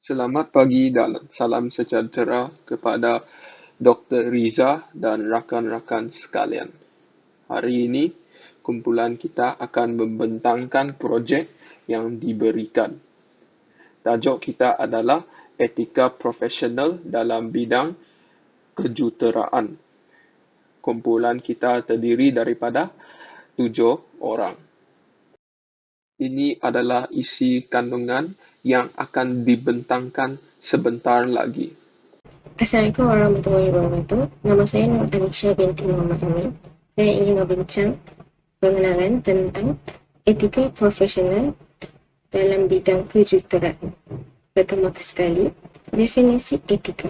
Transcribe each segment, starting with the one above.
Selamat pagi dan salam sejahtera kepada Dr. Riza dan rakan-rakan sekalian. Hari ini, kumpulan kita akan membentangkan projek yang diberikan. Tajuk kita adalah etika profesional dalam bidang kejuruteraan. Kumpulan kita terdiri daripada 7 orang. Ini adalah isi kandungan yang akan dibentangkan sebentar lagi. Assalamualaikum warahmatullahi wabarakatuh. Nama saya Nur Anisha binti Muhammad Amin. Saya ingin membincang pengenalan tentang etika profesional dalam bidang kejuruteraan. Pertama sekali, definisi etika.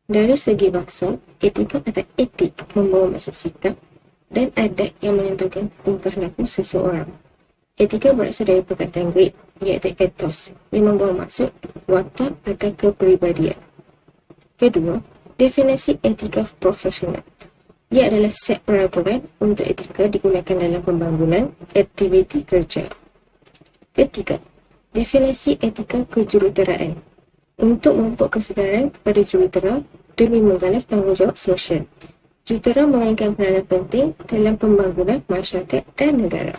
Dari segi bahasa, etika atau etik membawa maksud sikap dan adat yang menentukan tingkah laku seseorang. Etika berasal dari perkataan Greek, iaitu ethos, yang membawa maksud watak atau kepribadian. Kedua, definisi etika profesional. Ia adalah set peraturan untuk etika digunakan dalam pembangunan aktiviti kerja. Ketiga, definisi etika kejuruteraan. Untuk memupuk kesedaran kepada jurutera demi menggalas tanggungjawab sosial. Jurutera memainkan peranan penting dalam pembangunan masyarakat dan negara.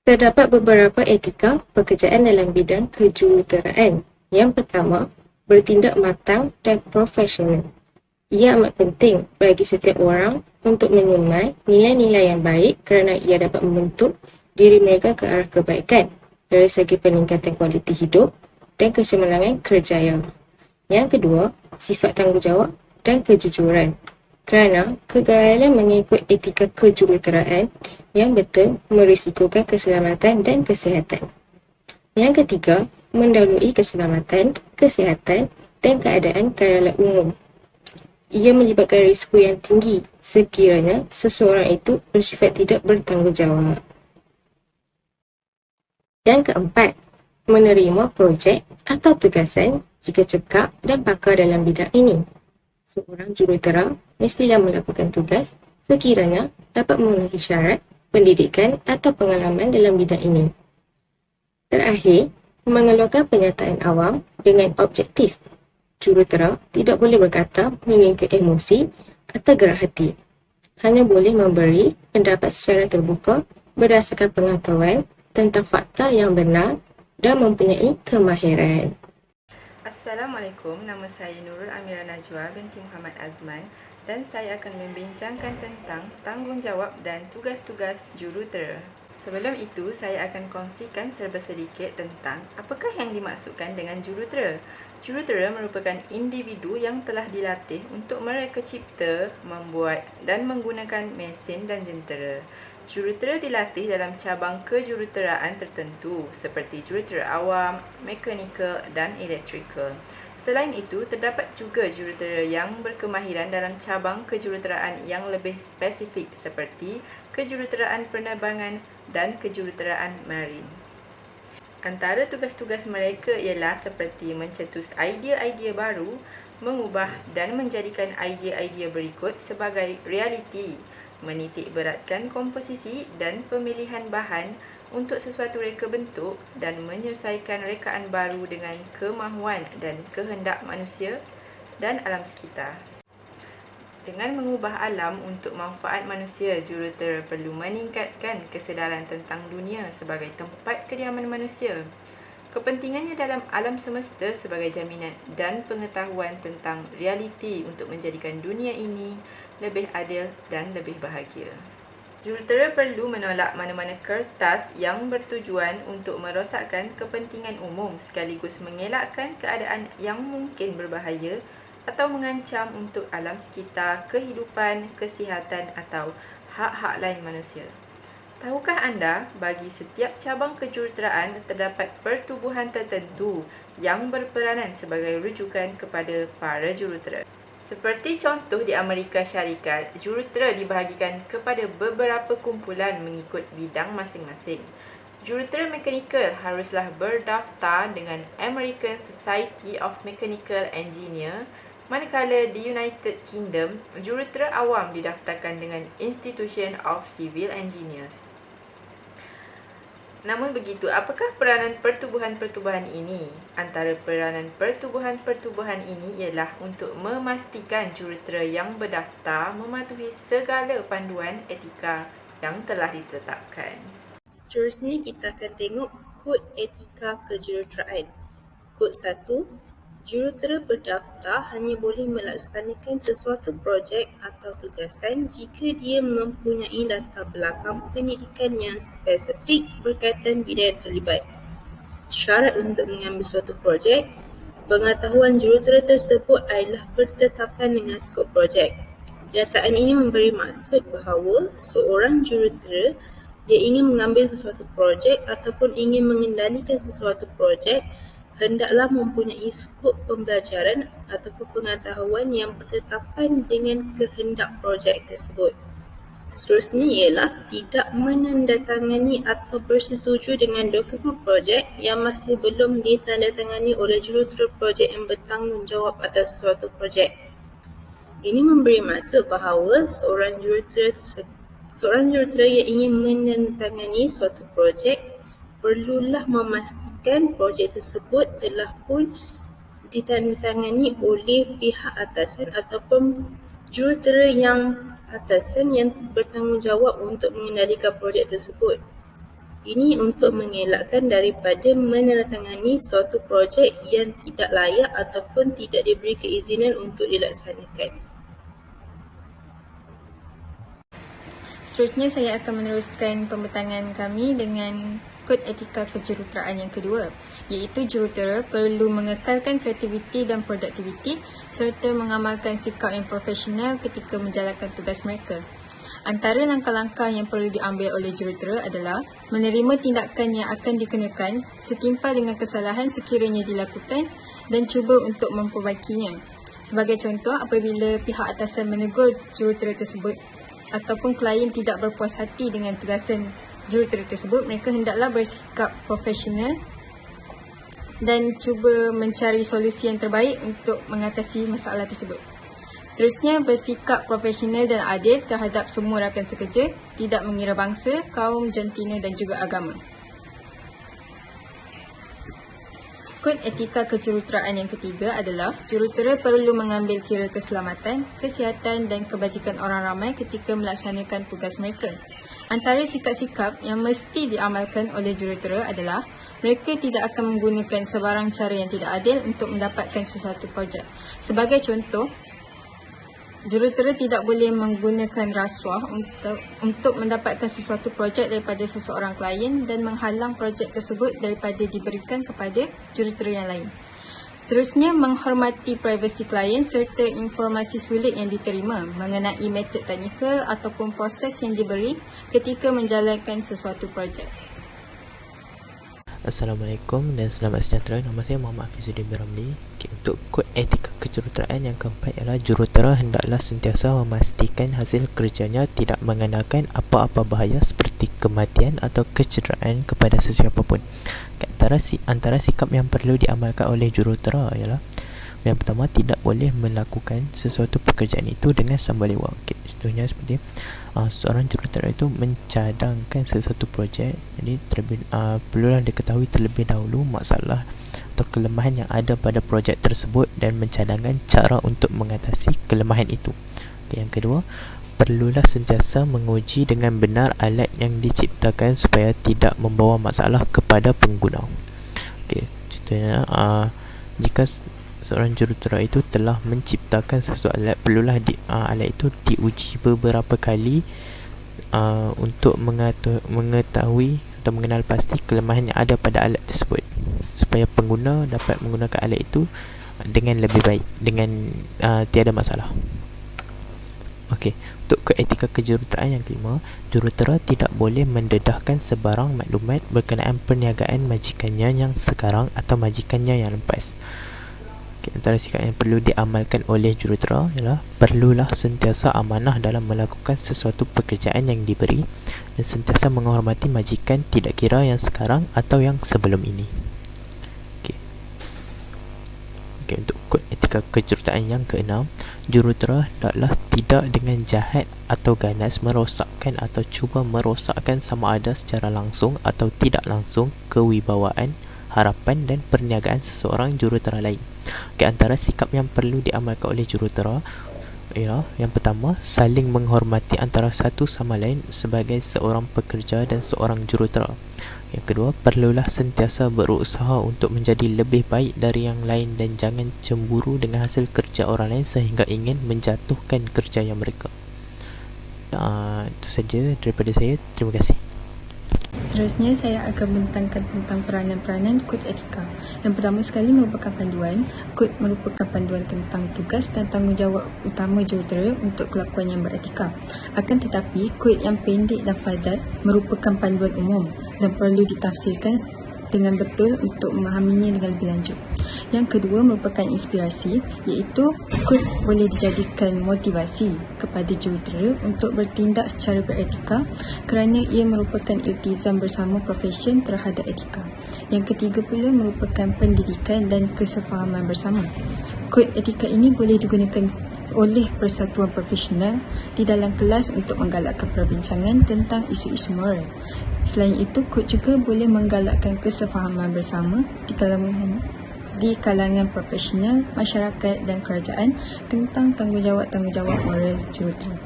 Terdapat beberapa etika pekerjaan dalam bidang kejuruteraan. Yang pertama, bertindak matang dan profesional. Ia amat penting bagi setiap orang untuk menyemai nilai-nilai yang baik kerana ia dapat membentuk diri mereka ke arah kebaikan dari segi peningkatan kualiti hidup dan kesemenangan kerjaya. Yang kedua, sifat tanggungjawab dan kejujuran. Kerana kegagalan mengikut etika kejuruteraan yang betul merisikokan keselamatan dan kesihatan. Yang ketiga, mendahului keselamatan, kesihatan dan keadaan karyawan umum. Ia menyebabkan risiko yang tinggi sekiranya seseorang itu bersifat tidak bertanggungjawab. Yang keempat, menerima projek atau tugasan jika cekap dan pakar dalam bidang ini. Seorang jurutera mestilah melakukan tugas sekiranya dapat memenuhi syarat pendidikan atau pengalaman dalam bidang ini. Terakhir, mengeluarkan pernyataan awam dengan objektif. Jurutera tidak boleh berkata mengikut emosi atau gerak hati. Hanya boleh memberi pendapat secara terbuka berdasarkan pengetahuan tentang fakta yang benar dan mempunyai kemahiran. Assalamualaikum, nama saya Nurul Amira Najwa binti Muhammad Azman dan saya akan membincangkan tentang tanggungjawab dan tugas-tugas jurutera. Sebelum itu, saya akan kongsikan serba sedikit tentang apakah yang dimaksudkan dengan jurutera. Jurutera merupakan individu yang telah dilatih untuk mereka cipta, membuat dan menggunakan mesin dan jentera. Jurutera dilatih dalam cabang kejuruteraan tertentu seperti jurutera awam, mekanikal dan elektrikal. Selain itu, terdapat juga jurutera yang berkemahiran dalam cabang kejuruteraan yang lebih spesifik seperti kejuruteraan penerbangan dan kejuruteraan marin. Antara tugas-tugas mereka ialah seperti mencetus idea-idea baru, mengubah dan menjadikan idea-idea berikut sebagai realiti, menitik beratkan komposisi dan pemilihan bahan untuk sesuatu reka bentuk dan menyesuaikan rekaan baru dengan kemahuan dan kehendak manusia dan alam sekitar. Dengan mengubah alam untuk manfaat manusia, jurutera perlu meningkatkan kesedaran tentang dunia sebagai tempat kediaman manusia. Kepentingannya dalam alam semesta sebagai jaminan dan pengetahuan tentang realiti untuk menjadikan dunia ini lebih adil dan lebih bahagia. Jurutera perlu menolak mana-mana kertas yang bertujuan untuk merosakkan kepentingan umum sekaligus mengelakkan keadaan yang mungkin berbahaya atau mengancam untuk alam sekitar, kehidupan, kesihatan atau hak-hak lain manusia. Tahukah anda, bagi setiap cabang kejuruteraan terdapat pertubuhan tertentu yang berperanan sebagai rujukan kepada para jurutera. Seperti contoh di Amerika Syarikat, jurutera dibahagikan kepada beberapa kumpulan mengikut bidang masing-masing. Jurutera mekanikal haruslah berdaftar dengan American Society of Mechanical Engineer, manakala di United Kingdom, jurutera awam didaftarkan dengan Institution of Civil Engineers. Namun begitu, apakah peranan pertubuhan-pertubuhan ini? Antara peranan pertubuhan-pertubuhan ini ialah untuk memastikan jurutera yang berdaftar mematuhi segala panduan etika yang telah ditetapkan. Seterusnya kita akan tengok kod etika kejuruteraan. Kod 1. Jurutera berdaftar hanya boleh melaksanakan sesuatu projek atau tugasan jika dia mempunyai latar belakang pendidikan yang spesifik berkaitan bidang terlibat. Syarat untuk mengambil suatu projek, pengetahuan jurutera tersebut adalah bertetapan dengan skop projek. Kenyataan ini memberi maksud bahawa seorang jurutera dia ingin mengambil sesuatu projek ataupun ingin mengendalikan sesuatu projek hendaklah mempunyai skop pembelajaran ataupun pengetahuan yang bertetapan dengan kehendak projek tersebut. Seterusnya ialah tidak menandatangani atau bersetuju dengan dokumen projek yang masih belum ditandatangani oleh jurutera projek yang bertanggungjawab atas sesuatu projek. Ini memberi maksud bahawa seorang jurutera yang ingin menandatangani suatu projek perlulah memastikan projek tersebut telah pun ditandatangani oleh pihak atasan ataupun jurutera yang atasan yang bertanggungjawab untuk mengendalikan projek tersebut. Ini untuk mengelakkan daripada menandatangani suatu projek yang tidak layak ataupun tidak diberi keizinan untuk dilaksanakan. Seterusnya saya akan meneruskan pembentangan kami dengan kod etika kejuruteraan yang kedua, iaitu jurutera perlu mengekalkan kreativiti dan produktiviti serta mengamalkan sikap yang profesional ketika menjalankan tugas mereka. Antara langkah-langkah yang perlu diambil oleh jurutera adalah menerima tindakan yang akan dikenakan setimpal dengan kesalahan sekiranya dilakukan dan cuba untuk memperbaikinya. Sebagai contoh, apabila pihak atasan menegur jurutera tersebut ataupun klien tidak berpuas hati dengan tugasan jurutera tersebut, mereka hendaklah bersikap profesional dan cuba mencari solusi yang terbaik untuk mengatasi masalah tersebut. Seterusnya, bersikap profesional dan adil terhadap semua rakan sekerja, tidak mengira bangsa, kaum, jantina dan juga agama. Kod etika kejuruteraan yang ketiga adalah jurutera perlu mengambil kira keselamatan, kesihatan dan kebajikan orang ramai ketika melaksanakan tugas mereka. Antara sikap-sikap yang mesti diamalkan oleh jurutera adalah mereka tidak akan menggunakan sebarang cara yang tidak adil untuk mendapatkan sesuatu projek. Sebagai contoh, jurutera tidak boleh menggunakan rasuah untuk mendapatkan sesuatu projek daripada seseorang klien dan menghalang projek tersebut daripada diberikan kepada jurutera yang lain. Seterusnya, menghormati privasi klien serta informasi sulit yang diterima mengenai metod teknikal ataupun proses yang diberi ketika menjalankan sesuatu projek. Assalamualaikum dan selamat sejahtera. Nama saya Muhammad Hafizuddin bin Ramli. Untuk kod etika kejuruteraan yang keempat ialah jurutera hendaklah sentiasa memastikan hasil kerjanya tidak mengenakan apa-apa bahaya seperti kematian atau kecederaan kepada sesiapa pun. Antara sikap yang perlu diamalkan oleh jurutera ialah yang pertama, tidak boleh melakukan sesuatu pekerjaan itu dengan sambaliwak. Contohnya seperti seorang jurutera itu mencadangkan sesuatu projek, jadi perlulah diketahui terlebih dahulu masalah atau kelemahan yang ada pada projek tersebut dan mencadangkan cara untuk mengatasi kelemahan itu. Yang kedua, perlulah sentiasa menguji dengan benar alat yang diciptakan supaya tidak membawa masalah kepada pengguna. Contohnya, jika seorang jurutera itu telah menciptakan sesuatu alat, perlulah alat itu diuji beberapa kali untuk mengetahui atau mengenal pasti kelemahan yang ada pada alat tersebut supaya pengguna dapat menggunakan alat itu dengan lebih baik, dengan tiada masalah. Untuk etika kejuruteraan yang kelima, jurutera tidak boleh mendedahkan sebarang maklumat berkenaan perniagaan majikannya yang sekarang atau majikannya yang lepas. Antara sikap yang perlu diamalkan oleh jurutera ialah perlulah sentiasa amanah dalam melakukan sesuatu pekerjaan yang diberi dan sentiasa menghormati majikan tidak kira yang sekarang atau yang sebelum ini. Okay, untuk kod etika kejuruteraan yang keenam, jurutera hendaklah tidak dengan jahat atau ganas merosakkan atau cuba merosakkan sama ada secara langsung atau tidak langsung kewibawaan, harapan dan perniagaan seseorang jurutera lain. Okay, antara sikap yang perlu diamalkan oleh jurutera ialah yang pertama, saling menghormati antara satu sama lain sebagai seorang pekerja dan seorang jurutera. Yang kedua, perlulah sentiasa berusaha untuk menjadi lebih baik dari yang lain dan jangan cemburu dengan hasil kerja orang lain sehingga ingin menjatuhkan kerjaya mereka. Itu saja daripada saya. Terima kasih. Seterusnya, saya akan membentangkan tentang peranan-peranan kod etika. Yang pertama sekali merupakan panduan. Kod merupakan panduan tentang tugas dan tanggungjawab utama jurutera untuk kelakuan yang beretika. Akan tetapi, kod yang pendek dan padat merupakan panduan umum dan perlu ditafsirkan dengan betul untuk memahaminya dengan lebih lanjut. Yang kedua merupakan inspirasi, iaitu kod boleh dijadikan motivasi kepada jurutera untuk bertindak secara beretika kerana ia merupakan iltizam bersama profesion terhadap etika. Yang ketiga pula merupakan pendidikan dan kesefahaman bersama. Kod etika ini boleh digunakan oleh persatuan profesional di dalam kelas untuk menggalakkan perbincangan tentang isu-isu moral. Selain itu, kod juga boleh menggalakkan kesefahaman bersama di kalangan profesional, masyarakat dan kerajaan tentang tanggungjawab moral jurutera.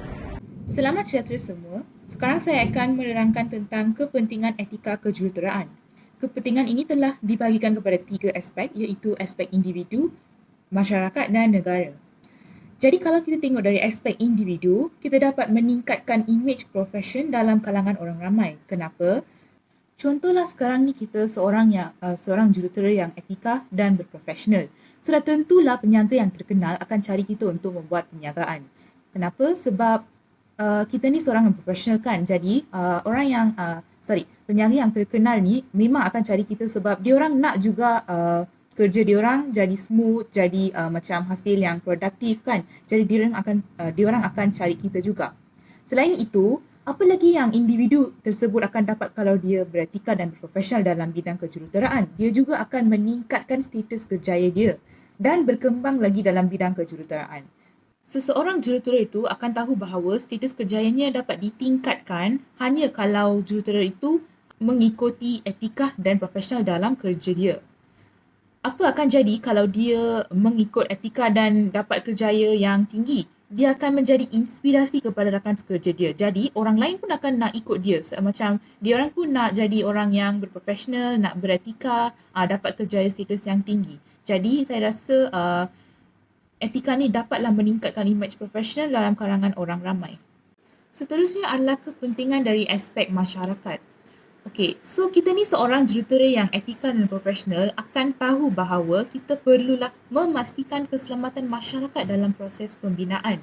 Selamat sejahtera semua. Sekarang saya akan menerangkan tentang kepentingan etika kejuruteraan. Kepentingan ini telah dibahagikan kepada 3 aspek, iaitu aspek individu, masyarakat dan negara. Jadi kalau kita tengok dari aspek individu, kita dapat meningkatkan imej profesion dalam kalangan orang ramai. Kenapa? Contohlah sekarang ni kita seorang jurutera yang etika dan berprofesional. Sudah tentulah peniaga yang terkenal akan cari kita untuk membuat perniagaan. Kenapa? Sebab kita ni seorang yang profesional kan. Jadi peniaga yang terkenal ni memang akan cari kita sebab diorang nak juga kerja diorang jadi smooth, jadi macam hasil yang produktif kan. Jadi diorang akan cari kita juga. Selain itu, apa lagi yang individu tersebut akan dapat kalau dia beretika dan berprofesional dalam bidang kejuruteraan? Dia juga akan meningkatkan status kerjaya dia dan berkembang lagi dalam bidang kejuruteraan. Seseorang jurutera itu akan tahu bahawa status kerjayanya dapat ditingkatkan hanya kalau jurutera itu mengikuti etika dan profesional dalam kerja dia. Apa akan jadi kalau dia mengikut etika dan dapat kerjaya yang tinggi? Dia akan menjadi inspirasi kepada rakan sekerja dia. Jadi, orang lain pun akan nak ikut dia. Macam, diorang pun nak jadi orang yang berprofesional, nak beretika, dapat kerjaya status yang tinggi. Jadi, saya rasa etika ni dapatlah meningkatkan imej profesional dalam kalangan orang ramai. Seterusnya adalah kepentingan dari aspek masyarakat. Okey, so kita ni seorang jurutera yang etika dan profesional akan tahu bahawa kita perlulah memastikan keselamatan masyarakat dalam proses pembinaan.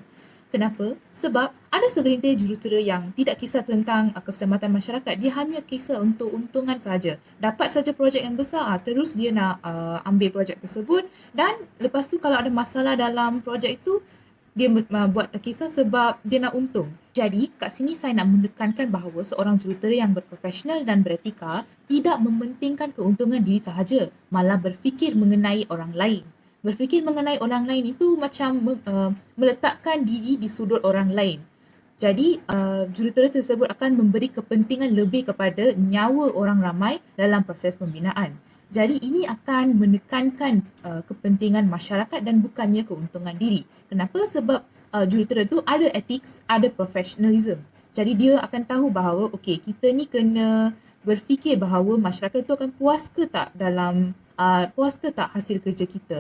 Kenapa? Sebab ada segelintir jurutera yang tidak kisah tentang keselamatan masyarakat, dia hanya kisah untuk untungan saja. Dapat saja projek yang besar, terus dia nak ambil projek tersebut dan lepas tu kalau ada masalah dalam projek itu, dia buat terkisah sebab dia nak untung. Jadi, kat sini saya nak menekankan bahawa seorang jurutera yang berprofesional dan beretika tidak mementingkan keuntungan diri sahaja, malah berfikir mengenai orang lain. Berfikir mengenai orang lain itu macam meletakkan diri di sudut orang lain. Jadi, jurutera tersebut akan memberi kepentingan lebih kepada nyawa orang ramai dalam proses pembinaan. Jadi ini akan menekankan kepentingan masyarakat dan bukannya keuntungan diri. Kenapa? Sebab jurutera tu ada ethics, ada professionalism. Jadi dia akan tahu bahawa kita ni kena berfikir bahawa masyarakat tu akan puas ke tak hasil kerja kita.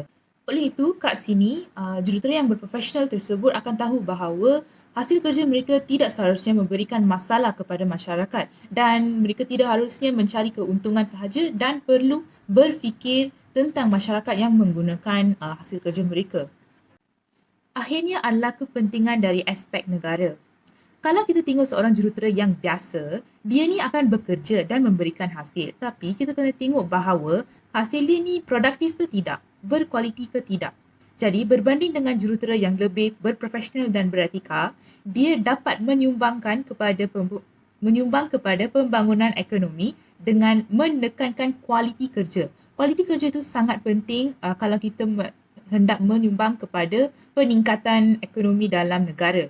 Oleh itu, kat sini jurutera yang berprofesional tersebut akan tahu bahawa hasil kerja mereka tidak seharusnya memberikan masalah kepada masyarakat dan mereka tidak harusnya mencari keuntungan sahaja dan perlu berfikir tentang masyarakat yang menggunakan hasil kerja mereka. Akhirnya adalah kepentingan dari aspek negara. Kalau kita tengok seorang jurutera yang biasa, dia ni akan bekerja dan memberikan hasil. Tapi kita kena tengok bahawa hasil dia ni produktif ke tidak, berkualiti ke tidak. Jadi berbanding dengan jurutera yang lebih berprofesional dan beretika, dia dapat menyumbang kepada pembangunan ekonomi dengan menekankan kualiti kerja. Kualiti kerja itu sangat penting kalau kita hendak menyumbang kepada peningkatan ekonomi dalam negara.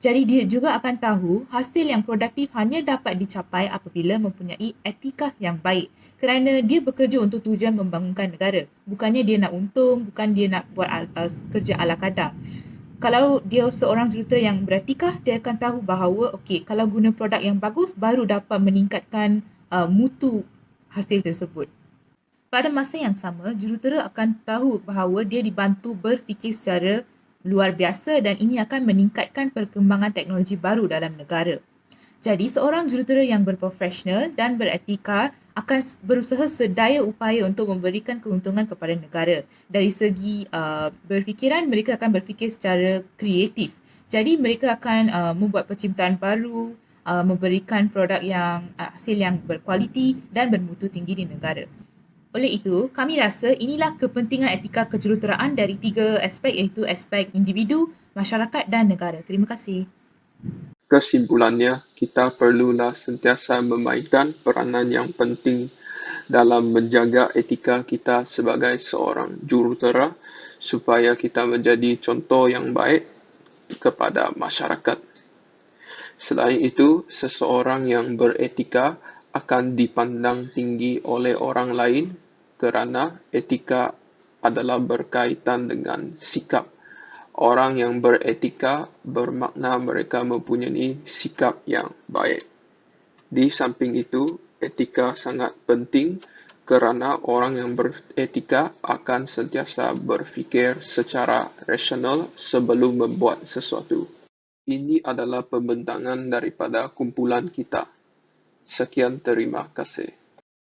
Jadi dia juga akan tahu hasil yang produktif hanya dapat dicapai apabila mempunyai etika yang baik. Kerana dia bekerja untuk tujuan membangunkan negara. Bukannya dia nak untung, bukan dia nak buat kerja ala kadar. Kalau dia seorang jurutera yang beretika, dia akan tahu bahawa okey, kalau guna produk yang bagus baru dapat meningkatkan mutu hasil tersebut. Pada masa yang sama, jurutera akan tahu bahawa dia dibantu berfikir secara luar biasa dan ini akan meningkatkan perkembangan teknologi baru dalam negara. Jadi, seorang jurutera yang berprofesional dan beretika akan berusaha sedaya upaya untuk memberikan keuntungan kepada negara. Dari segi berfikiran, mereka akan berfikir secara kreatif. Jadi, mereka akan membuat penciptaan baru, memberikan produk yang hasil yang berkualiti dan bermutu tinggi di negara. Oleh itu, kami rasa inilah kepentingan etika kejuruteraan dari 3 aspek iaitu aspek individu, masyarakat dan negara. Terima kasih. Kesimpulannya, kita perlulah sentiasa memainkan peranan yang penting dalam menjaga etika kita sebagai seorang jurutera supaya kita menjadi contoh yang baik kepada masyarakat. Selain itu, seseorang yang beretika akan dipandang tinggi oleh orang lain kerana etika adalah berkaitan dengan sikap. Orang yang beretika bermakna mereka mempunyai sikap yang baik. Di samping itu, etika sangat penting kerana orang yang beretika akan sentiasa berfikir secara rasional sebelum membuat sesuatu. Ini adalah pembentangan daripada kumpulan kita. Sekian, terima kasih.